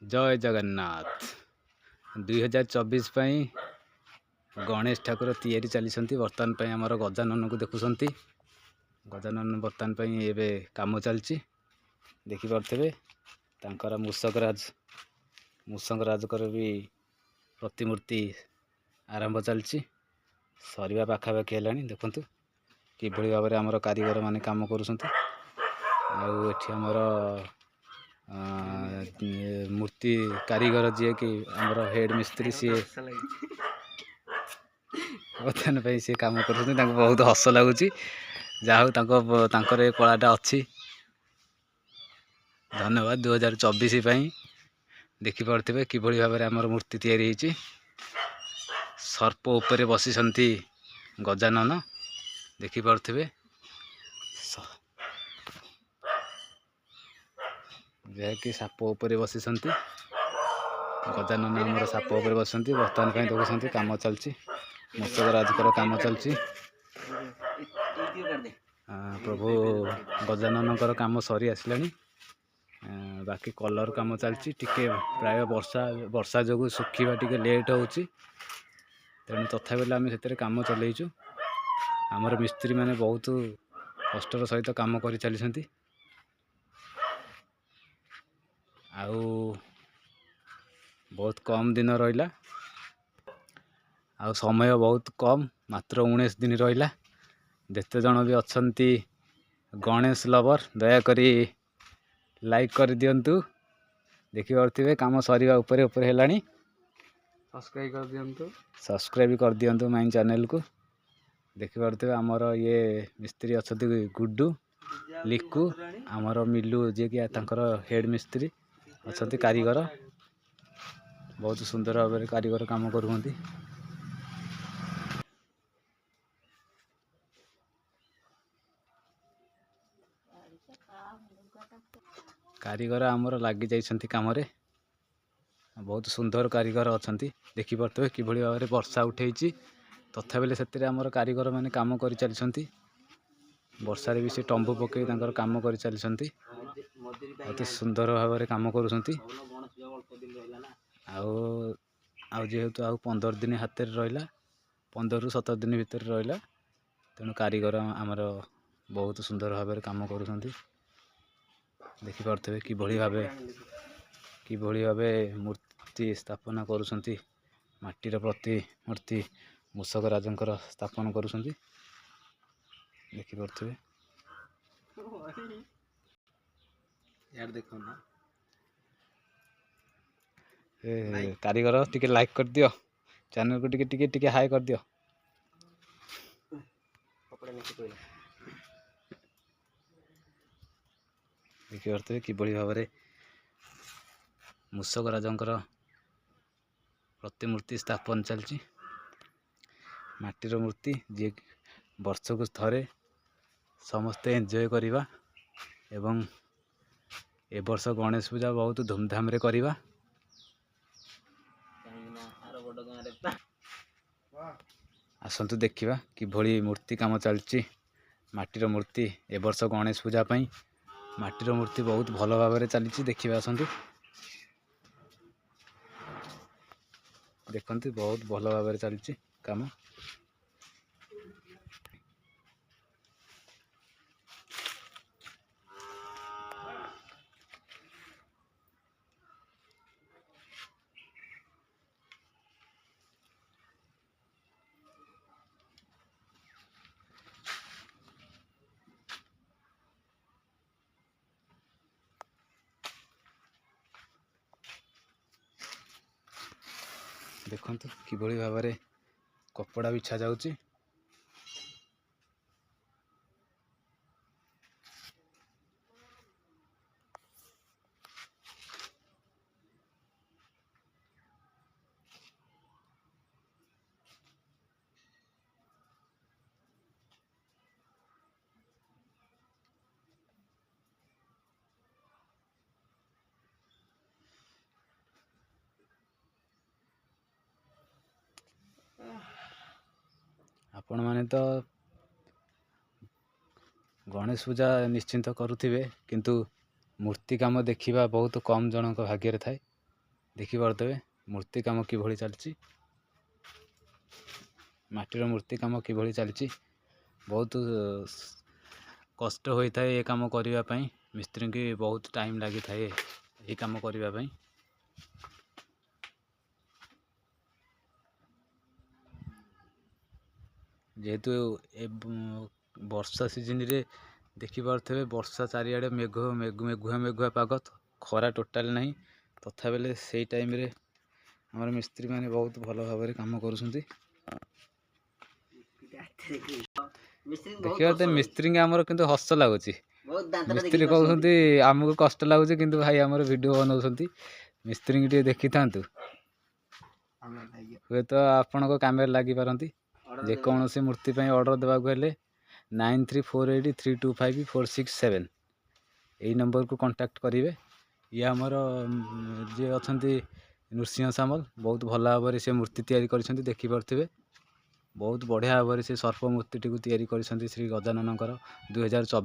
जय जगन्नाथ 2024 ପାଇଁ गणेश ठाकुर तैयारी चली बर्तमान आमर गजानन को देखुंट गजानन बर्तमान एवं कम चलती देखिपे मूषक राजकर भी प्रतिमूर्ति आरंभ चलती सरिया पाखापाखि है देखु कि भाव में आमर कारीगर माने काम करमर मूर्ति कारीगर जी कि आमर हेड मिस्त्री सी बर्तमान सी कम कर बहुत हस लगुच जहाँ कलाटा अच्छी धन्यवाद 2024 देखिपे कि भाव में आमर मूर्ति तैयारी सर्प उपरे बसी गजानन देखिपे जहाँकि साप उपरे बसी गजानन आमर साप उपरे बस बर्तमान देखुं कम चलती मूषक राजकर कम चलती प्रभु गजानन कम सरी आसला बाकी कलर कम चलती टिके प्राय वर्षा जो सुखा टे लेट हो तेणु तथा आम से कम चलैचु आमर मिस्त्री मैंने बहुत कष्टर सहित कम कर चली आउ बहुत कम दिन रहा समय बहुत कम मात्र 19 दिन रहा जिते जन भी अच्छा गणेश लवर दयाकोरी लाइक कर दिंतु देखिपे कम सरिया उपरे उपरे है सब्सक्राइब कर दिंतु माइन चैनल को देखिपे आमर ये मिस्त्री अच्छा गुड्डू लिकू आमर मिलू जी कि हेड मिस्त्री अच्छा कारीगर बहुत सुंदर भाव में कारीगर काम करुँच कारीगर आमर लगी जाइछंती काम रे बहुत सुंदर कारीगर अच्छा देखिपे कि भाव में वर्षा उठे तथा से आमर कारीगर मैंने कम कर चली वर्षारे भी से टंबू पकई कम कर चली बहुत सुंदर भाव में कम करुँच जेहेतु आउ 15 दिन हाथ रहा 15 ରୁ 17 दिन भितर रहा तेणु कारीगर आमर बहुत सुंदर भाव में कम करुँच देखिपे कि भाव मूर्ति स्थापना करुँच माटीर प्रतिमूर्ति मूषक राजंकर स्थापन करुँच देखिपे यार देखो ना कारीगर टिके लाइक कर दियो चैनल को टिके टिके टिके हाई कर दियो देखिपे कि भाव में मूषक राजंकर प्रतिमूर्ति स्थापन चलती माटीर मूर्ति जी वर्षक थरे समस्ते एंजॉय करिबा एवं ए वर्ष गणेश पूजा बहुत धूमधाम रे करिबा आसंतु देखिबा कि भली मूर्ति काम चलची माटीर मूर्ति ए वर्ष गणेश पूजा पई माटीर मूर्ति बहुत भल भाव में चली देखिबा आसंतु देखंती बहुत भल भाव में चलची काम देखंतु कि भली भाव में कपड़ा बिछा जाउची आपण माने तो गणेश पूजा निश्चिंत करुथिबे किंतु मूर्ति काम देखिबा बहुत कम जनक भाग्य थाए ଦେଖିପାରୁଥିବେ ମୂର୍ତ୍ତି କାମ କିଭଳି ଚାଲିଛି, ମାଟିର ମୂର୍ତ୍ତି କାମ କିଭଳି ଚାଲିଛି। ବହୁତ କଷ୍ଟ ହୋଇଥାଏ ଏ କାମ କରିବା ପାଇଁ, ମିସ୍ତ୍ରୀଙ୍କି ବହୁତ ଟାଇମ୍ ଲାଗିଥାଏ ଏହି କାମ କରିବା ପାଇଁ। ଯେହେତୁ ଏ ବର୍ଷା ସିଜିନରେ ଦେଖିପାରୁଥିବେ ବର୍ଷା ଚାରିଆଡ଼େ ମେଘୁଆ ପାଗ, ଖରା ଟୋଟାଲ ନାହିଁ। ତଥାପି ସେଇ ଟାଇମ୍ରେ ଆମର ମିସ୍ତ୍ରୀମାନେ ବହୁତ ଭଲ ଭାବରେ କାମ କରୁଛନ୍ତି। ଦେଖିବା ମିସ୍ତ୍ରୀଙ୍କୁ ଆମର କିନ୍ତୁ ହସ ଲାଗୁଛି। ମିସ୍ତ୍ରୀ କହୁଛନ୍ତି ଆମକୁ କଷ୍ଟ ଲାଗୁଛି, କିନ୍ତୁ ଭାଇ ଆମର ଭିଡ଼ିଓ ବନାଉଛନ୍ତି, ମିସ୍ତ୍ରୀଙ୍କୁ ଟିକେ ଦେଖିଥାନ୍ତୁ। ହୁଏତ ଆପଣଙ୍କ କାମରେ ଲାଗିପାରନ୍ତି। ଯେକୌଣସି ମୂର୍ତ୍ତି ପାଇଁ ଅର୍ଡ଼ର ଦେବାକୁ ହେଲେ 9348325467 ଏଇ ନମ୍ବରକୁ କଣ୍ଟାକ୍ଟ କରିବେ। ଇଏ ଆମର ଯିଏ ଅଛନ୍ତି ନୃସିଂହ ସାମଲ, ବହୁତ ଭଲ ଭାବରେ ସେ ମୂର୍ତ୍ତି ତିଆରି କରିଛନ୍ତି। ଦେଖିପାରୁଥିବେ ବହୁତ ବଢ଼ିଆ ଭାବରେ ସେ ସର୍ପ ମୂର୍ତ୍ତିଟିକୁ ତିଆରି କରିଛନ୍ତି ଶ୍ରୀ ଗଜାନନଙ୍କର 2024।